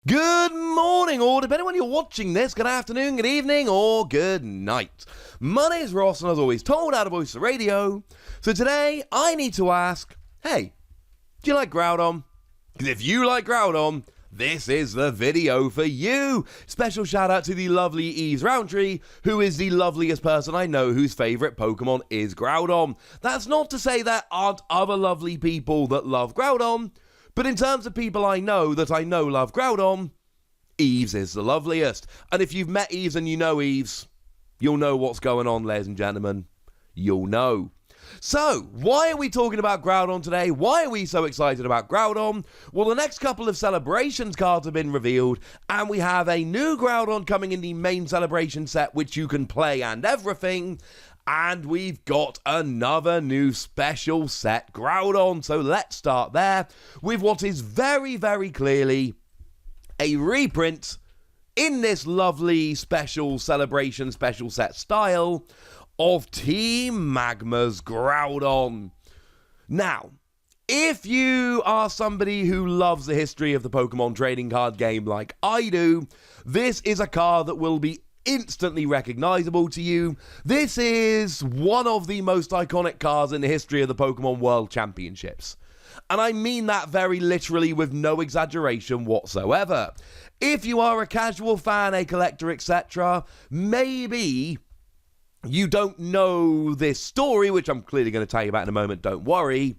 Good morning, or depending on when you're watching this, good afternoon, good evening, or good night. My name's Ross, and as always, told out of voice the radio. So today, I need to ask, hey, do you like Groudon? Because if you like Groudon, this is the video for you. Special shout out to the lovely Eves Roundtree, who is the loveliest person I know whose favourite Pokemon is Groudon. That's not to say there aren't other lovely people that love Groudon, but in terms of people I know love Groudon, Eves is the loveliest. And if you've met Eves and you know Eves, you'll know what's going on, ladies and gentlemen. You'll know. So, why are we talking about Groudon today? Why are we so excited about Groudon? Well, the next couple of celebrations cards have been revealed, and we have a new Groudon coming in the main celebration set, which you can play and everything. And we've got another new special set Groudon. So let's start there with what is very, very clearly a reprint in this lovely special celebration special set style of Team Magma's Groudon. Now, if you are somebody who loves the history of the Pokemon trading card game like I do, this is a card that will be instantly recognizable to you. This is one of the most iconic cards in the history of the Pokemon World Championships. And I mean that very literally with no exaggeration whatsoever. If you are a casual fan, a collector, etc., maybe you don't know this story, which I'm clearly going to tell you about in a moment, don't worry.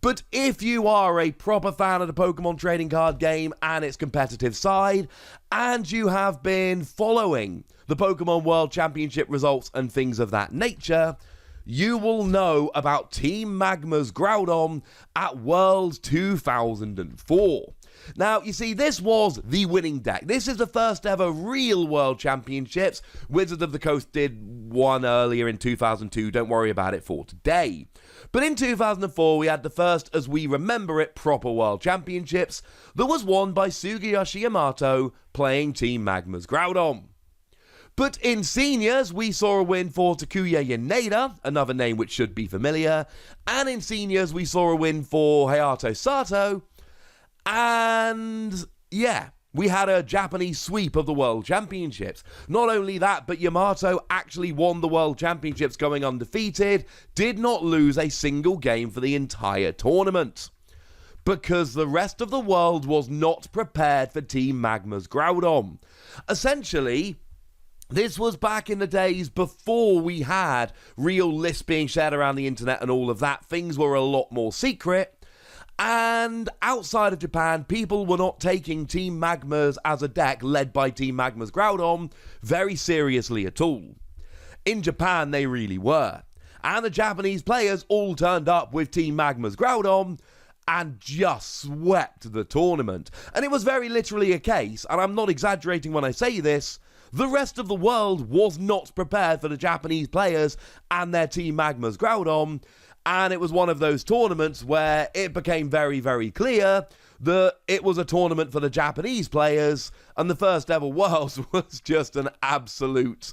But if you are a proper fan of the Pokemon trading card game and its competitive side, and you have been following the Pokemon World Championship results and things of that nature, you will know about Team Magma's Groudon at Worlds 2004. Now, you see, this was the winning deck. This is the first ever real World Championships. Wizards of the Coast did one earlier in 2002. Don't worry about it for today. But in 2004, we had the first, as we remember it, proper World Championships that was won by Sugiyoshi Yamato playing Team Magma's Groudon. But in seniors, we saw a win for Takuya Yaneda, another name which should be familiar. And in seniors, we saw a win for Hayato Sato. And yeah, we had a Japanese sweep of the World Championships. Not only that, but Yamato actually won the World Championships going undefeated, did not lose a single game for the entire tournament. Because the rest of the world was not prepared for Team Magma's Groudon. Essentially, this was back in the days before we had real lists being shared around the internet and all of that. Things were a lot more secret. And outside of Japan, people were not taking Team Magma's as a deck led by Team Magma's Groudon very seriously at all. In Japan, they really were. And the Japanese players all turned up with Team Magma's Groudon and just swept the tournament. And it was very literally a case, and I'm not exaggerating when I say this, the rest of the world was not prepared for the Japanese players and their Team Magma's Groudon. And it was one of those tournaments where it became very, very clear that it was a tournament for the Japanese players, and the first ever Worlds was just an absolute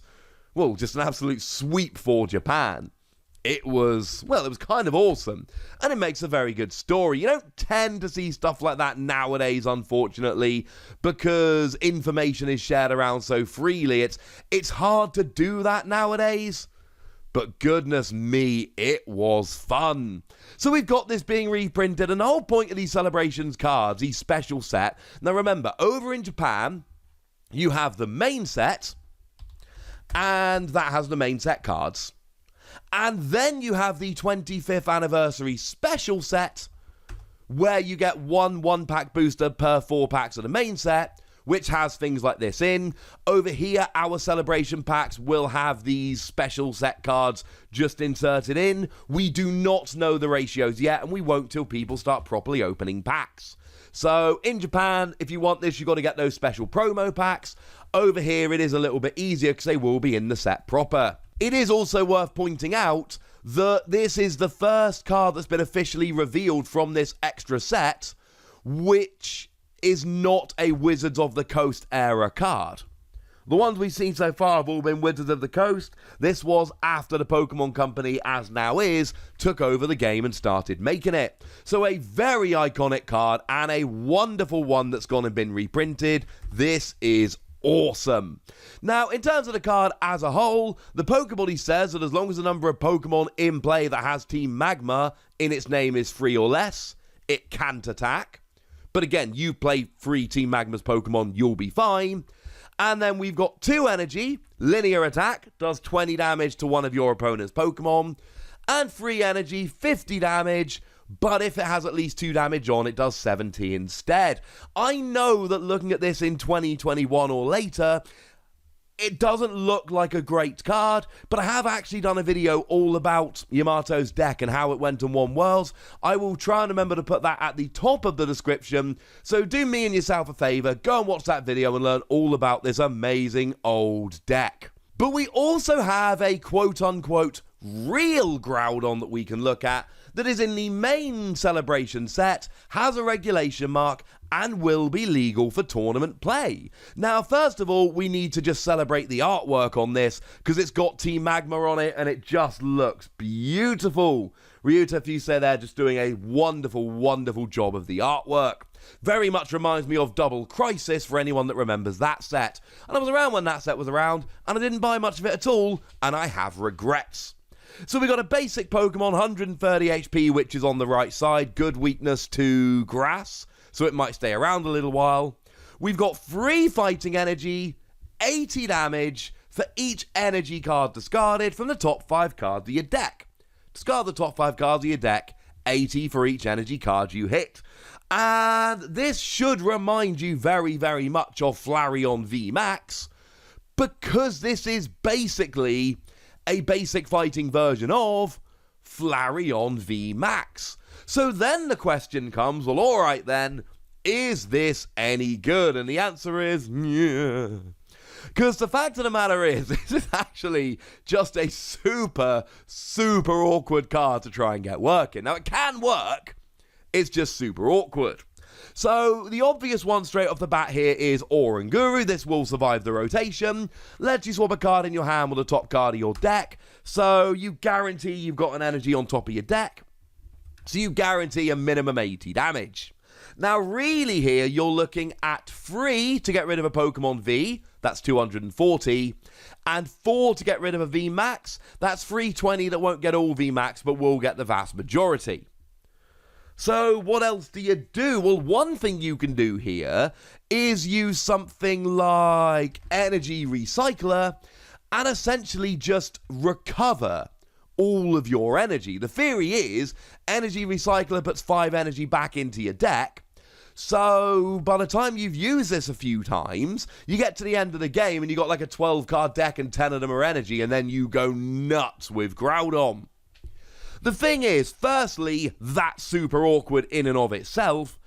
sweep for Japan. It was kind of awesome, and it makes a very good story. You don't tend to see stuff like that nowadays, unfortunately, because information is shared around so freely. It's hard to do that nowadays. But goodness me, it was fun. So we've got this being reprinted, and the whole point of these celebrations cards, these special set. Now remember, over in Japan, you have the main set, and that has the main set cards. And then you have the 25th anniversary special set, where you get one pack booster per 4 packs of the main set, which has things like this in. Over here, our celebration packs will have these special set cards just inserted in. We do not know the ratios yet, and we won't till people start properly opening packs. So in Japan, if you want this, you've got to get those special promo packs. Over here, it is a little bit easier because they will be in the set proper. It is also worth pointing out that this is the first card that's been officially revealed from this extra set, which is not a Wizards of the Coast era card. The ones we've seen so far have all been Wizards of the Coast. This was after the Pokemon Company, as now is, took over the game and started making it. So a very iconic card and a wonderful one that's gone and been reprinted. This is awesome. Now, in terms of the card as a whole, the Pokebody says that as long as the number of Pokemon in play that has Team Magma in its name is 3 or less, it can't attack. But again, you play 3 Team Magma's Pokemon, you'll be fine. And then we've got 2 energy, linear attack, does 20 damage to one of your opponent's Pokemon, and 3 energy, 50 damage, but if it has at least 2 damage on, it does 70 instead. I know that looking at this in 2021 or later, it doesn't look like a great card, but I have actually done a video all about Yamato's deck and how it went and won Worlds. I will try and remember to put that at the top of the description, so do me and yourself a favour, go and watch that video and learn all about this amazing old deck. But we also have a quote-unquote real Groudon that we can look at that is in the main celebration set, has a regulation mark, and will be legal for tournament play. Now, first of all, we need to just celebrate the artwork on this, because it's got Team Magma on it, and it just looks beautiful. Ryuta Fusei there just doing a wonderful, wonderful job of the artwork. Very much reminds me of Double Crisis for anyone that remembers that set. And I was around when that set was around, and I didn't buy much of it at all, and I have regrets. So we got a basic Pokemon, 130 HP, which is on the right side. Good weakness to grass, so it might stay around a little while. We've got 3 fighting energy, 80 damage for each energy card discarded from the top 5 cards of your deck. Discard the top 5 cards of your deck, 80 for each energy card you hit. And this should remind you very, very much of Flareon VMAX, because this is basically a basic fighting version of Flareon VMAX. So then the question comes, well, alright then, is this any good? And the answer is, yeah. Because the fact of the matter is, this is actually just a super, super awkward card to try and get working. Now, it can work, it's just super awkward. So, the obvious one straight off the bat here is Oranguru. This will survive the rotation. Lets you swap a card in your hand with the top card of your deck. So, you guarantee you've got an energy on top of your deck. So, you guarantee a minimum 80 damage. Now, really here, you're looking at 3 to get rid of a Pokemon V. That's 240. And 4 to get rid of a V Max. That's 320 that won't get all V Max, but will get the vast majority. So, what else do you do? Well, one thing you can do here is use something like Energy Recycler and essentially just recover all of your energy. The theory is Energy Recycler puts 5 energy back into your deck. So, by the time you've used this a few times, you get to the end of the game and you got like a 12-card deck and 10 of them are energy, and then you go nuts with Groudon. The thing is, firstly, that's super awkward in and of itself,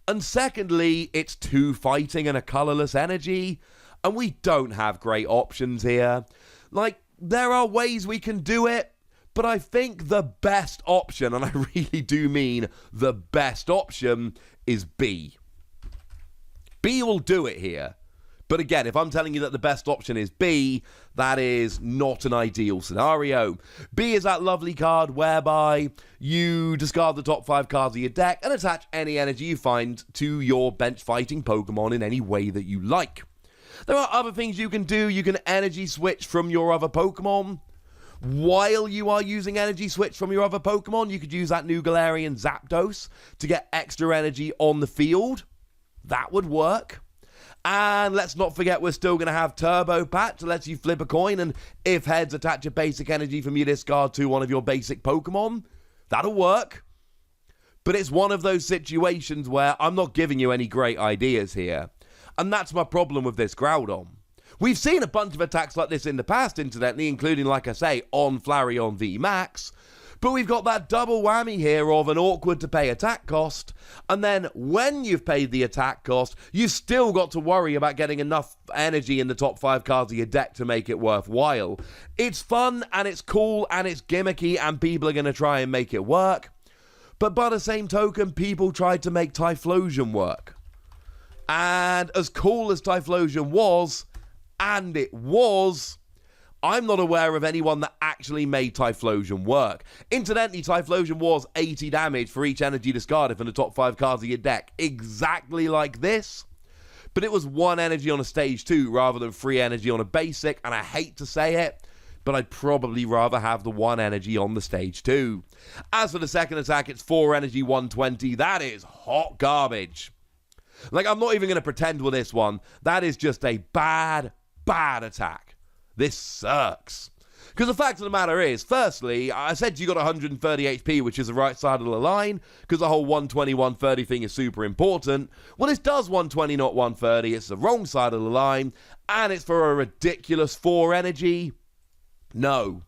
and secondly, it's 2 fighting and a colourless energy, and we don't have great options here. Like, there are ways we can do it, but I think the best option, and I really do mean the best option, is B. B will do it here. But again, if I'm telling you that the best option is B, that is not an ideal scenario. B is that lovely card whereby you discard the top 5 cards of your deck and attach any energy you find to your bench fighting Pokemon in any way that you like. There are other things you can do. You can energy switch from your other Pokemon. While you are using energy switch from your other Pokemon, you could use that new Galarian Zapdos to get extra energy on the field. That would work. And let's not forget we're still going to have Turbo Patch that lets you flip a coin, and if heads, attach a basic energy from your discard to one of your basic Pokemon. That'll work. But it's one of those situations where I'm not giving you any great ideas here. And that's my problem with this Groudon. We've seen a bunch of attacks like this in the past, incidentally, including, like I say, on Flareon VMAX. But we've got that double whammy here of an awkward to pay attack cost, and then when you've paid the attack cost, you've still got to worry about getting enough energy in the top 5 cards of your deck to make it worthwhile. It's fun, and it's cool, and it's gimmicky, and people are going to try and make it work. But by the same token, people tried to make Typhlosion work. And as cool as Typhlosion was, and it was, I'm not aware of anyone that actually made Typhlosion work. Incidentally, Typhlosion was 80 damage for each energy discarded from the top 5 cards of your deck, exactly like this. But it was 1 energy on a stage 2 rather than 3 energy on a basic, and I hate to say it, but I'd probably rather have the 1 energy on the stage 2. As for the second attack, it's 4 energy 120. That is hot garbage. Like, I'm not even going to pretend with this one. That is just a bad attack. This sucks. Because the fact of the matter is, firstly, I said you got 130 HP, which is the right side of the line, because the whole 120, 130 thing is super important. Well, this does 120, not 130. It's the wrong side of the line, and it's for a ridiculous 4 energy. No.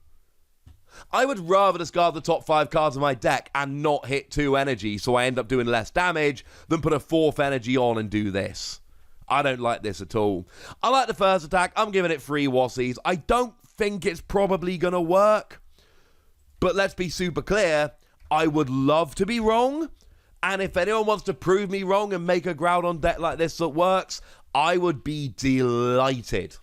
I would rather discard the top 5 cards of my deck and not hit 2 energy, so I end up doing less damage, than put a 4th energy on and do this. I don't like this at all. I like the first attack. I'm giving it 3 Wassies. I don't think it's probably going to work. But let's be super clear. I would love to be wrong. And if anyone wants to prove me wrong and make a Groudon deck like this that works, I would be delighted.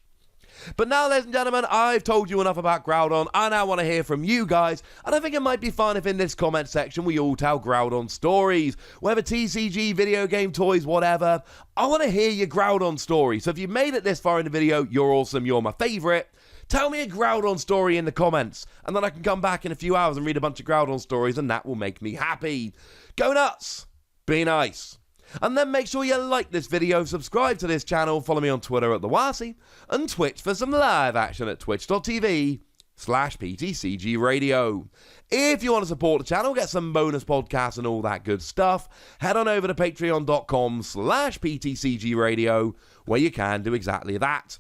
But now, ladies and gentlemen, I've told you enough about Groudon. I now want to hear from you guys, and I think it might be fun if in this comment section we all tell Groudon stories. Whether TCG, video game, toys, whatever. I want to hear your Groudon story. So if you've made it this far in the video, you're awesome, you're my favourite. Tell me a Groudon story in the comments, and then I can come back in a few hours and read a bunch of Groudon stories, and that will make me happy. Go nuts! Be nice! And then make sure you like this video, subscribe to this channel, follow me on Twitter at TheWassie, and Twitch for some live action at twitch.tv/PTCG Radio. If you want to support the channel, get some bonus podcasts and all that good stuff, head on over to patreon.com/PTCG Radio, where you can do exactly that.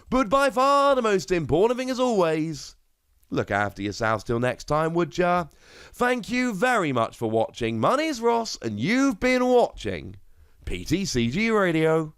But by far the most important thing as always, look after yourselves till next time, would ya? Thank you very much for watching. My name's Ross, and you've been watching PTCG Radio.